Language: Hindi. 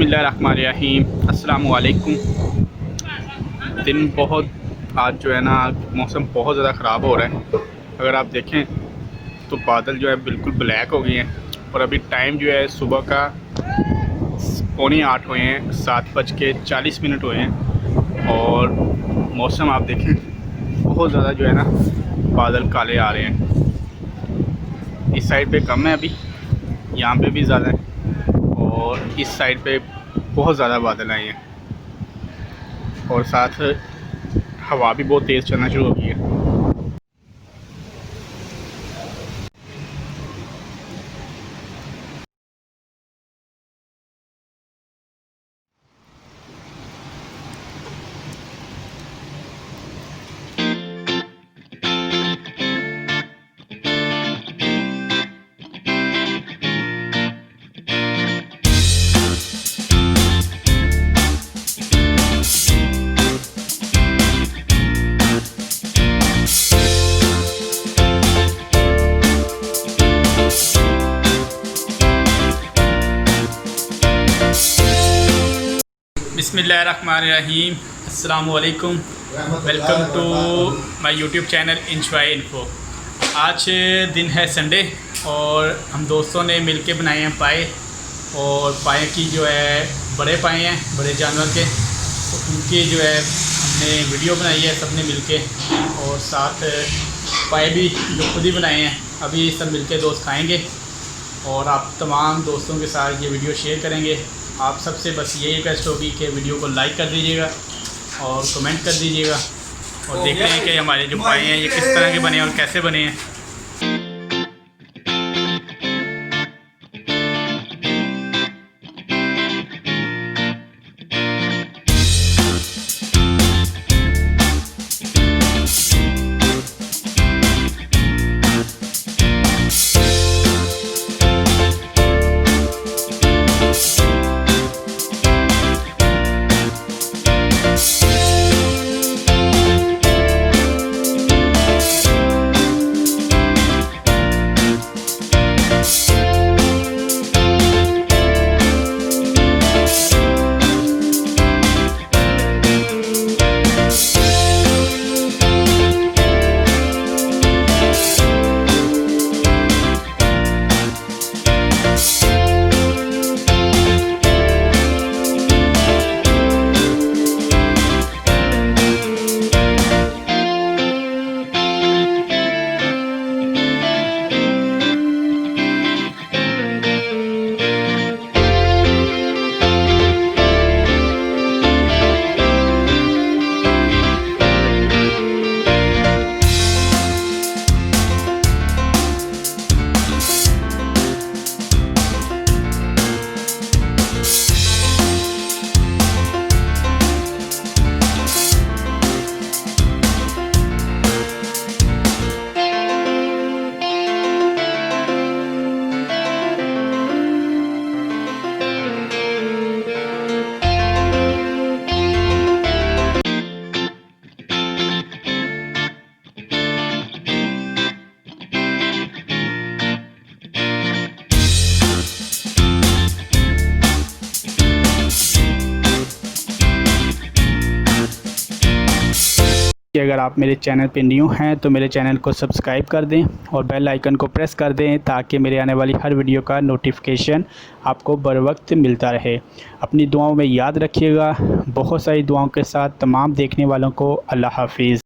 बिस्मिल्लाहिर्रहमानिर्रहीम। अस्सलाम वालेकुम। दिन बहुत आज जो है ना मौसम बहुत ज़्यादा ख़राब हो रहा है। अगर आप देखें तो बादल जो है बिल्कुल ब्लैक हो गए हैं और अभी टाइम जो है सुबह का 7:45 हुए हैं, 7:40 हुए हैं और मौसम आप देखें बहुत ज़्यादा जो है ना बादल काले आ रहे हैं। इस साइड पे कम है, अभी यहाँ पे भी ज़्यादा है और इस साइड पे बहुत ज़्यादा बादल आए हैं और साथ हवा भी बहुत तेज़ चलना शुरू हो गई है। बिस्मिल्लाहिर्रहमानिर्रहीम। अस्सलाम वालेकुम। Welcome to my YouTube channel enjoy info. आज दिन है संडे और हम दोस्तों ने मिलके बनाए हैं पाए, और पाए की जो है बड़े पाए हैं बड़े जानवर के, तो उनकी जो है हमने वीडियो बनाई है सबने मिलके, और साथ पाए भी जो खुद ही बनाए हैं। अभी सब मिलके दोस्त खाएंगे और आप तमाम दोस्तों के साथ ये वीडियो शेयर करेंगे। आप सबसे बस यही रिक्वेस्ट होगी कि वीडियो को लाइक कर दीजिएगा और कमेंट कर दीजिएगा, और देखते हैं कि हमारे जो पाए हैं ये किस तरह के बने हैं और कैसे बने हैं। कि अगर आप मेरे चैनल पे न्यू हैं तो मेरे चैनल को सब्सक्राइब कर दें और बेल आइकन को प्रेस कर दें, ताकि मेरे आने वाली हर वीडियो का नोटिफिकेशन आपको बर वक्त मिलता रहे। अपनी दुआओं में याद रखिएगा। बहुत सारी दुआओं के साथ तमाम देखने वालों को अल्लाह हाफिज़।